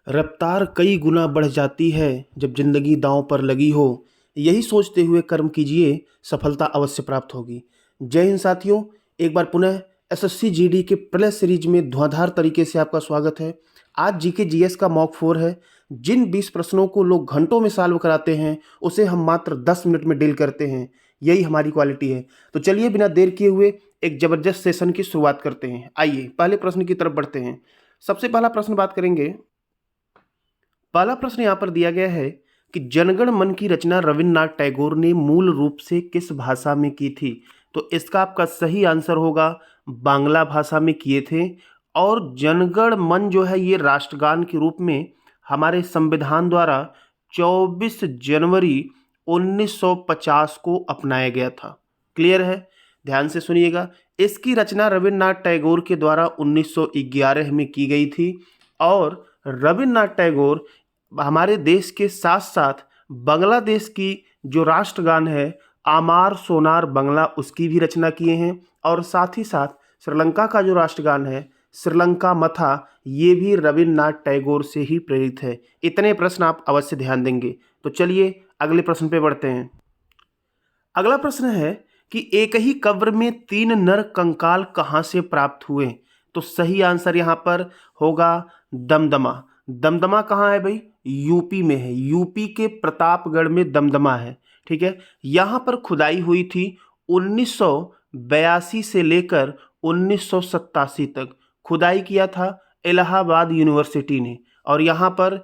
रफ्तार कई गुना बढ़ जाती है जब जिंदगी दांव पर लगी हो। यही सोचते हुए कर्म कीजिए, सफलता अवश्य प्राप्त होगी। जय हिंद साथियों, एक बार पुनः एसएससी जीडी के प्लस सीरीज में धुआंधार तरीके से आपका स्वागत है। आज जीके जीएस का मॉक 4 है। जिन 20 प्रश्नों को लोग घंटों में सॉल्व कराते हैं उसे हम मात्र 10 मिनट में डील करते हैं। यही हमारी क्वालिटी है। तो चलिए बिना देर किए हुए एक जबरदस्त सेशन की शुरुआत करते हैं। आइए पहले प्रश्न की तरफ बढ़ते हैं। सबसे पहला प्रश्न बात करेंगे। पहला प्रश्न यहाँ पर दिया गया है कि जनगण मन की रचना रविन्द्रनाथ टैगोर ने मूल रूप से किस भाषा में की थी। तो इसका आपका सही आंसर होगा बांग्ला भाषा में किए थे। और जनगण मन जो है ये राष्ट्रगान के रूप में हमारे संविधान द्वारा 24 जनवरी 1950 को अपनाया गया था। क्लियर है, ध्यान से सुनिएगा। इसकी रचना रविन्द्रनाथ टैगोर के द्वारा 1911 में की गई थी। और रविन्द्रनाथ टैगोर हमारे देश के साथ साथ बांग्लादेश की जो राष्ट्रगान है आमार सोनार बंगला, उसकी भी रचना किए हैं। और साथ ही साथ श्रीलंका का जो राष्ट्रगान है श्रीलंका मथा, ये भी रविन्द्रनाथ टैगोर से ही प्रेरित है। इतने प्रश्न आप अवश्य ध्यान देंगे। तो चलिए अगले प्रश्न पे बढ़ते हैं। अगला प्रश्न है कि एक ही कब्र में 3 नर कंकाल कहाँ से प्राप्त हुए। तो सही आंसर यहाँ पर होगा दमदमा। दमदमा कहाँ है भाई? यूपी में है। यूपी के प्रतापगढ़ में दमदमा है। ठीक है, यहाँ पर खुदाई हुई थी 1982 से लेकर 1987 तक खुदाई किया था इलाहाबाद यूनिवर्सिटी ने। और यहाँ पर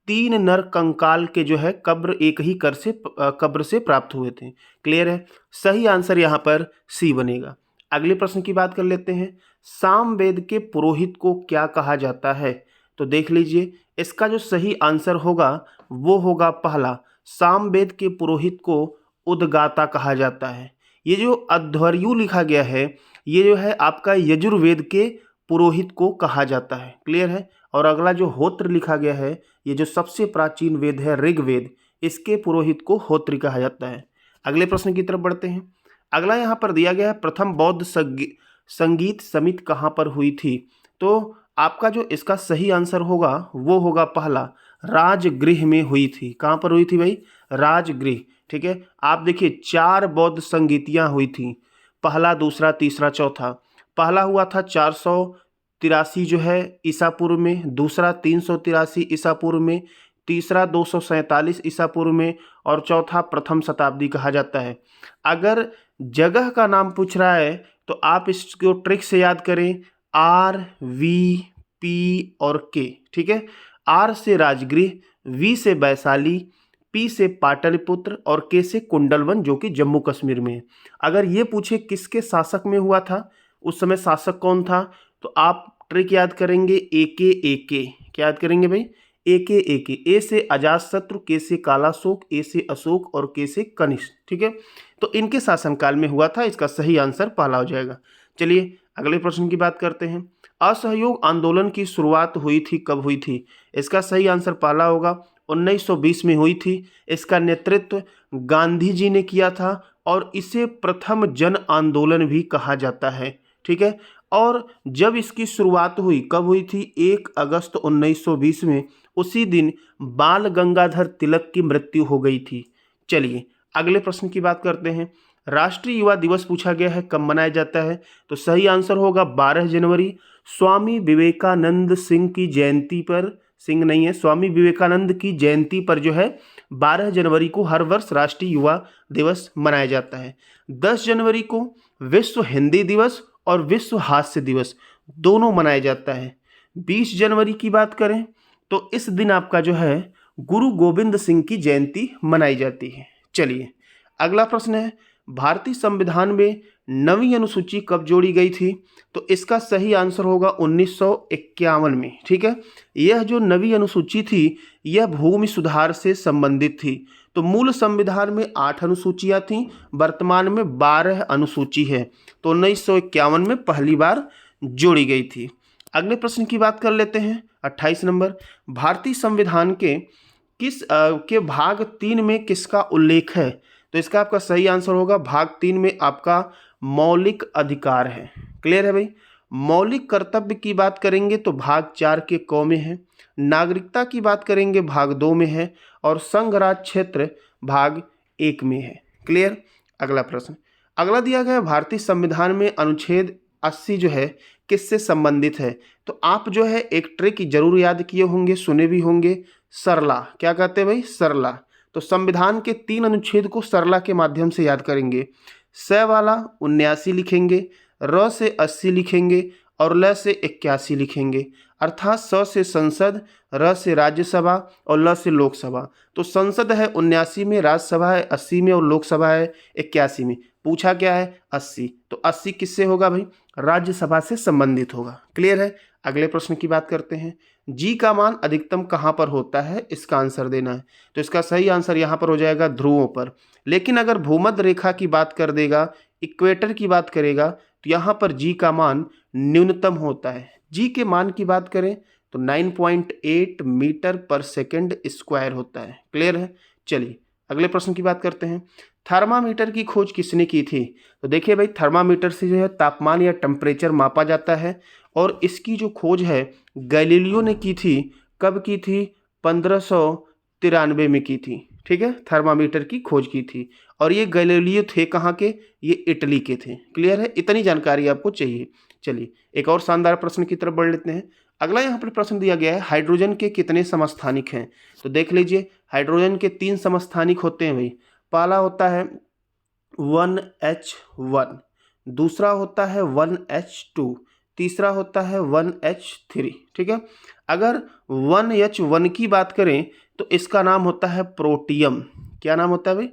3 नर कंकाल के जो है कब्र एक ही कब्र से प्राप्त हुए थे। क्लियर है, सही आंसर यहाँ पर सी बनेगा। अगले प्रश्न की बात कर लेते हैं। सामवेद के पुरोहित को क्या कहा जाता है। तो देख लीजिए, इसका जो सही आंसर होगा वो होगा पहला, सामवेद के पुरोहित को उद्गाता कहा जाता है। ये जो अध्वर्यु लिखा गया है ये जो है आपका यजुर्वेद के पुरोहित को कहा जाता है। क्लियर है। और अगला जो होत्र लिखा गया है, ये जो सबसे प्राचीन वेद है ऋग्वेद, इसके पुरोहित को होत्री कहा जाता है। अगले प्रश्न की तरफ बढ़ते हैं। अगला यहाँ पर दिया गया है प्रथम बौद्ध संगीत समिति कहाँ पर हुई थी। तो आपका जो इसका सही आंसर होगा वो होगा पहला, राजगृह में हुई थी। कहाँ पर हुई थी भाई? राजगृह। ठीक है, आप देखिए 4 बौद्ध संगीतियाँ हुई थी, पहला, दूसरा, तीसरा, चौथा। पहला हुआ था 483 जो है ईसा पूर्व में, दूसरा 383 ईसा पूर्व में, तीसरा 247 ईसा पूर्व में, और चौथा प्रथम शताब्दी कहा जाता है। अगर जगह का नाम पूछ रहा है तो आप इसको ट्रिक से याद करें, आर, वी, पी और के। ठीक है, आर से राजगृह, वी से वैशाली, पी से पाटलिपुत्र और के से कुंडलवन जो कि जम्मू कश्मीर में है। अगर ये पूछे किसके शासक में हुआ था, उस समय शासक कौन था, तो आप ट्रिक याद करेंगे ए के। क्या याद करेंगे भाई? ए के। ए से अजातशत्रु, के से कालाशोक, ए से अशोक और के से कनिष्क। ठीक है, तो इनके शासनकाल में हुआ था। इसका सही आंसर पहला हो जाएगा। चलिए अगले प्रश्न की बात करते हैं। असहयोग आंदोलन की शुरुआत हुई थी, कब हुई थी। इसका सही आंसर पहला होगा 1920 में हुई थी। इसका नेतृत्व गांधी जी ने किया था और इसे प्रथम जन आंदोलन भी कहा जाता है। ठीक है, और जब इसकी शुरुआत हुई, कब हुई थी? 1 अगस्त 1920 में। उसी दिन बाल गंगाधर तिलक की मृत्यु हो गई थी। चलिए अगले प्रश्न की बात करते हैं। राष्ट्रीय युवा दिवस पूछा गया है, कब मनाया जाता है। तो सही आंसर होगा 12 जनवरी। स्वामी विवेकानंद सिंह की जयंती पर, सिंह नहीं है, स्वामी विवेकानंद की जयंती पर जो है 12 जनवरी को हर वर्ष राष्ट्रीय युवा दिवस मनाया जाता है। 10 जनवरी को विश्व हिंदी दिवस और विश्व हास्य दिवस दोनों मनाया जाता है। 20 जनवरी की बात करें तो इस दिन आपका जो है गुरु गोविंद सिंह की जयंती मनाई जाती है। चलिए अगला प्रश्न है, भारतीय संविधान में नवीं अनुसूची कब जोड़ी गई थी। तो इसका सही आंसर होगा 1951 में। ठीक है, यह जो नवीं अनुसूची थी यह भूमि सुधार से संबंधित थी। तो मूल संविधान में 8 अनुसूचियां थीं, वर्तमान में 12 अनुसूची है। तो 1951 में पहली बार जोड़ी गई थी। अगले प्रश्न की बात कर लेते हैं। 28 नंबर, भारतीय संविधान के भाग 3 में किसका उल्लेख है। तो इसका आपका सही आंसर होगा भाग 3 में आपका मौलिक अधिकार है। क्लियर है भाई? मौलिक कर्तव्य की बात करेंगे तो भाग 4 के क में है। नागरिकता की बात करेंगे भाग 2 में है। और संघ राज्य क्षेत्र भाग 1 में है। क्लियर। अगला प्रश्न, अगला दिया गया भारतीय संविधान में अनुच्छेद 80 जो है किससे संबंधित है? तो आप जो है एक ट्रिक जरूर याद किए होंगे, सुने भी होंगे, सरला। क्या कहते हैं भाई? सरला। तो संविधान के 3 अनुच्छेद को सरला के माध्यम से याद करेंगे। स वाला 79 लिखेंगे, र से 80 लिखेंगे और ल से 81 लिखेंगे। अर्थात स से संसद, र से राज्यसभा और ल से लोकसभा। तो संसद है 79 में, राज्यसभा है 80 में और लोकसभा है 81 में। पूछा क्या है? 80। तो 80 किससे होगा भाई? राज्यसभा से संबंधित होगा। क्लियर है। अगले प्रश्न की बात करते हैं। जी का मान अधिकतम कहाँ पर होता है? इसका आंसर देना है। तो इसका सही आंसर यहाँ पर हो जाएगा ध्रुवों पर। लेकिन अगर भूमध्य रेखा की बात कर देगा, इक्वेटर की बात करेगा, तो यहाँ पर जी का मान न्यूनतम होता है। जी के मान की बात करें तो 9.8 मीटर पर सेकंड स्क्वायर होता है। क्लियर है। चलिए अगले प्रश्न की बात करते हैं। थर्मामीटर की खोज किसने की थी? तो देखिए भाई, थर्मामीटर से जो है तापमान या टेम्परेचर मापा जाता है और इसकी जो खोज है गैलीलियो ने की थी। कब की थी? 1593 में की थी। ठीक है, थर्मामीटर की खोज की थी। और ये गैलीलियो थे कहाँ के? ये इटली के थे। क्लियर है। इतनी जानकारी आपको चाहिए। चलिए एक और शानदार प्रश्न की तरफ बढ़ लेते हैं। अगला यहाँ पर प्रश्न दिया गया है, हाइड्रोजन के कितने समस्थानिक हैं? तो देख लीजिए, हाइड्रोजन के 3 समस्थानिक होते हैं भाई। पहला होता है 1H1, दूसरा होता है 1H2, तीसरा होता है 1H3। ठीक है। अगर 1H1 की बात करें तो इसका नाम होता है प्रोटियम। क्या नाम होता है भाई?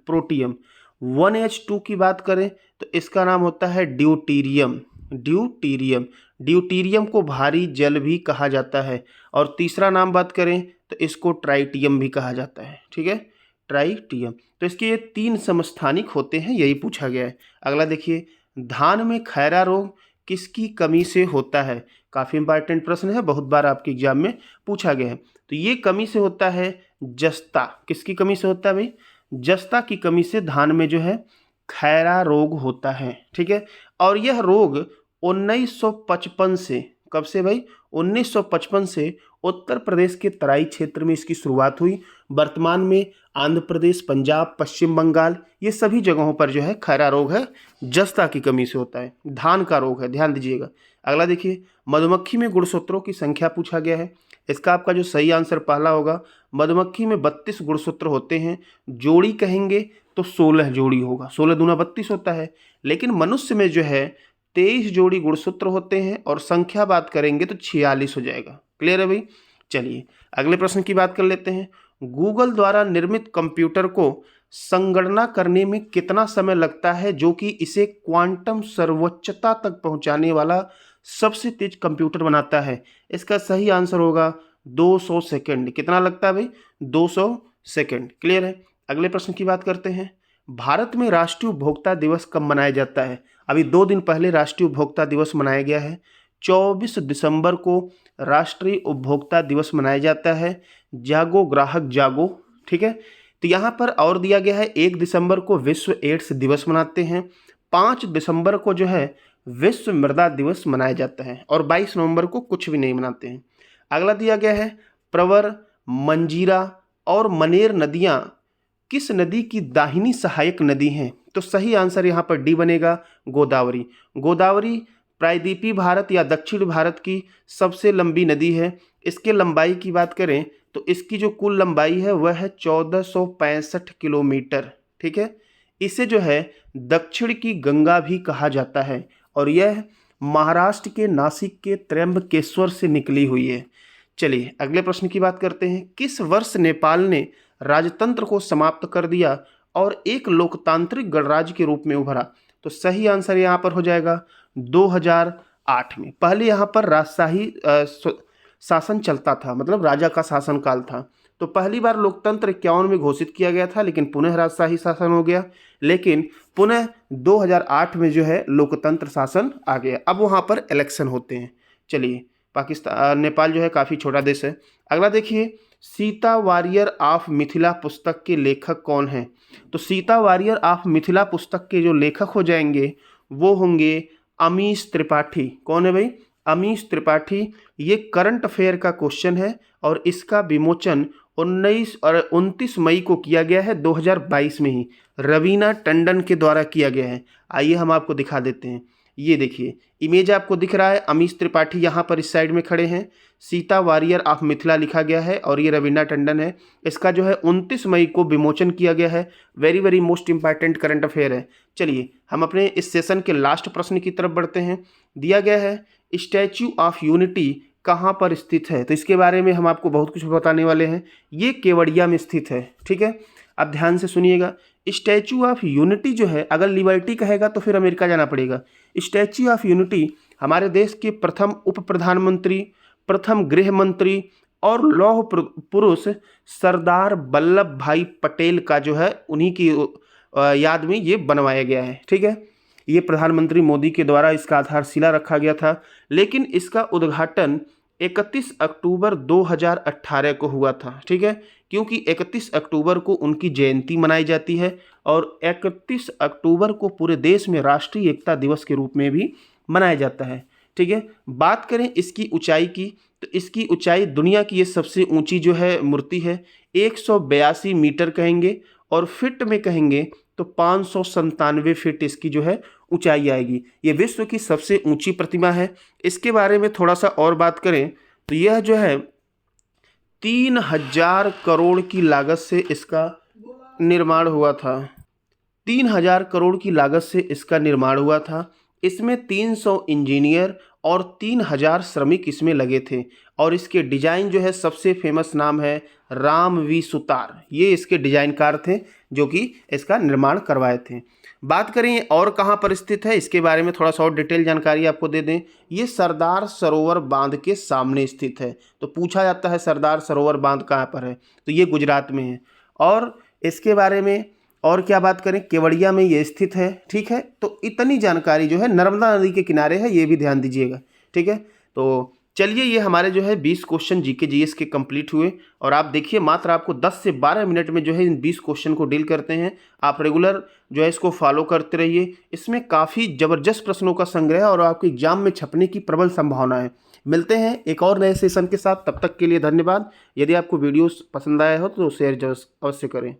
प्रोटियम। 1H2 की बात करें तो इसका नाम होता है ड्यूटीरियम। ड्यूटीरियम को भारी जल भी कहा जाता है। और तीसरा नाम बात करें तो इसको ट्राइटियम भी कहा जाता है। ठीक है, ट्राइटियम। तो इसके ये 3 समस्थानिक होते हैं, यही पूछा गया है। अगला देखिए, धान में खैरा रोग किसकी कमी से होता है? काफ़ी इंपॉर्टेंट प्रश्न है, बहुत बार आपके एग्जाम में पूछा गया है। तो ये कमी से होता है जस्ता। किसकी कमी से होता है भाई? जस्ता की कमी से धान में जो है खैरा रोग होता है। ठीक है। और यह रोग 1955 से, कब से भाई? 1955 से उत्तर प्रदेश के तराई क्षेत्र में इसकी शुरुआत हुई। वर्तमान में आंध्र प्रदेश, पंजाब, पश्चिम बंगाल, ये सभी जगहों पर जो है खैरा रोग है, जस्ता की कमी से होता है। धान का रोग है, ध्यान दीजिएगा। अगला देखिए, मधुमक्खी में गुणसूत्रों की संख्या पूछा गया है। इसका आपका जो सही आंसर पहला होगा। मधुमक्खी में 32 गुणसूत्र होते हैं। जोड़ी कहेंगे तो 16 जोड़ी होगा, 16 दूना 32 होता है। लेकिन मनुष्य में जो है 23 जोड़ी गुणसूत्र होते हैं और संख्या बात करेंगे तो 46 हो जाएगा। क्लियर है भाई। चलिए अगले प्रश्न की बात कर लेते हैं। गूगल द्वारा निर्मित कंप्यूटर को संगणना करने में कितना समय लगता है, जो कि इसे क्वांटम सर्वोच्चता तक पहुंचाने वाला सबसे तेज कंप्यूटर बनाता है? इसका सही आंसर होगा 200 सेकंड। कितना लगता है भाई? 200 सेकंड। क्लियर है। अगले प्रश्न की बात करते हैं। भारत में राष्ट्रीय उपभोक्ता दिवस कब मनाया जाता है? अभी 2 दिन पहले राष्ट्रीय उपभोक्ता दिवस मनाया गया है। 24 दिसंबर को राष्ट्रीय उपभोक्ता दिवस मनाया जाता है। जागो ग्राहक जागो। ठीक है। तो यहाँ पर और दिया गया है, 1 दिसंबर को विश्व एड्स दिवस मनाते हैं। 5 दिसंबर को जो है विश्व मृदा दिवस मनाया जाता है। और 22 नवंबर को कुछ भी नहीं मनाते हैं। अगला दिया गया है, प्रवर, मंजीरा और मनेर नदियाँ किस नदी की दाहिनी सहायक नदी हैं? तो सही आंसर यहाँ पर डी बनेगा, गोदावरी। गोदावरी प्रायद्वीपीय भारत या दक्षिण भारत की सबसे लंबी नदी है। इसके लंबाई की बात करें तो इसकी जो कुल लंबाई है वह है 1465 किलोमीटर। ठीक है। इसे जो है दक्षिण की गंगा भी कहा जाता है और यह महाराष्ट्र के नासिक के त्र्यंबकेश्वर से निकली हुई है। चलिए अगले प्रश्न की बात करते हैं। किस वर्ष नेपाल ने राजतंत्र को समाप्त कर दिया और एक लोकतांत्रिक गणराज्य के रूप में उभरा? तो सही आंसर यहाँ पर हो जाएगा 2008 में। पहले यहाँ पर राजशाही शासन चलता था, मतलब राजा का शासन काल था। तो पहली बार लोकतंत्र 51 में घोषित किया गया था, लेकिन पुनः राजशाही शासन हो गया। लेकिन पुनः 2008 में जो है लोकतंत्र शासन आ गया। अब वहाँ पर इलेक्शन होते हैं। चलिए पाकिस्तान, नेपाल जो है काफ़ी छोटा देश है। अगला देखिए, सीता वॉरियर ऑफ मिथिला पुस्तक के लेखक कौन हैं? तो सीता वॉरियर ऑफ मिथिला पुस्तक के जो लेखक हो जाएंगे वो होंगे अमीश त्रिपाठी। कौन है भाई? अमीश त्रिपाठी। ये करंट अफेयर का क्वेश्चन है और इसका विमोचन 29 मई को किया गया है 2022 में ही, रवीना टंडन के द्वारा किया गया है। आइए हम आपको दिखा देते हैं। ये देखिए इमेज आपको दिख रहा है, अमीश त्रिपाठी यहाँ पर इस साइड में खड़े हैं, सीता वॉरियर ऑफ मिथिला लिखा गया है और ये रवीना टंडन है। इसका जो है 29 मई को विमोचन किया गया है। Very very most important current affair है। चलिए हम अपने इस सेशन के लास्ट प्रश्न की तरफ बढ़ते हैं। दिया गया है स्टैच्यू ऑफ यूनिटी कहाँ पर स्थित है, तो इसके बारे में हम आपको बहुत कुछ बताने वाले हैं। ये केवड़िया में स्थित है, ठीक है। अब ध्यान से सुनिएगा, स्टैच्यू ऑफ यूनिटी जो है, अगर लिबर्टी कहेगा तो फिर अमेरिका जाना पड़ेगा। स्टैच्यू ऑफ यूनिटी हमारे देश के प्रथम उप प्रधानमंत्री, प्रथम गृह मंत्री और लौह पुरुष सरदार वल्लभ भाई पटेल का जो है उन्हीं की याद में ये बनवाया गया है, ठीक है। ये प्रधानमंत्री मोदी के द्वारा इसका आधारशिला रखा गया था, लेकिन इसका उद्घाटन 31 अक्टूबर 2018 को हुआ था, ठीक है, क्योंकि 31 अक्टूबर को उनकी जयंती मनाई जाती है और 31 अक्टूबर को पूरे देश में राष्ट्रीय एकता दिवस के रूप में भी मनाया जाता है, ठीक है। बात करें इसकी ऊंचाई की, तो इसकी ऊंचाई दुनिया की ये सबसे ऊंची जो है मूर्ति है, 182 मीटर कहेंगे और फिट में कहेंगे तो 597 फीट इसकी जो है ऊंचाई आएगी। ये विश्व की सबसे ऊंची प्रतिमा है। इसके बारे में थोड़ा सा और बात करें तो यह जो है 3000 करोड़ की लागत से इसका निर्माण हुआ था। 3000 करोड़ की लागत से इसका निर्माण हुआ था। इसमें 300 इंजीनियर और 3000 श्रमिक इसमें लगे थे और इसके डिजाइन जो है सबसे फेमस नाम है राम वी सुतार। ये इसके डिजाइनकार थे जो कि इसका निर्माण करवाए थे। बात करें और कहाँ पर स्थित है, इसके बारे में थोड़ा सा और डिटेल जानकारी आपको दे दें। ये सरदार सरोवर बांध के सामने स्थित है। तो पूछा जाता है सरदार सरोवर बांध कहाँ पर है, तो ये गुजरात में है। और इसके बारे में और क्या बात करें, केवड़िया में ये स्थित है, ठीक है। तो इतनी जानकारी जो है नर्मदा नदी के किनारे है, ये भी ध्यान दीजिएगा, ठीक है। तो चलिए ये हमारे जो है 20 क्वेश्चन जीके जीएस के कंप्लीट हुए और आप देखिए मात्र आपको 10 से 12 मिनट में जो है इन 20 क्वेश्चन को डील करते हैं। आप रेगुलर जो है इसको फॉलो करते रहिए। इसमें काफ़ी ज़बरदस्त प्रश्नों का संग्रह और आपके एग्जाम में छपने की प्रबल संभावना है। मिलते हैं एक और नए सेशन के साथ, तब तक के लिए धन्यवाद। यदि आपको वीडियो पसंद आया हो तो शेयर अवश्य करें।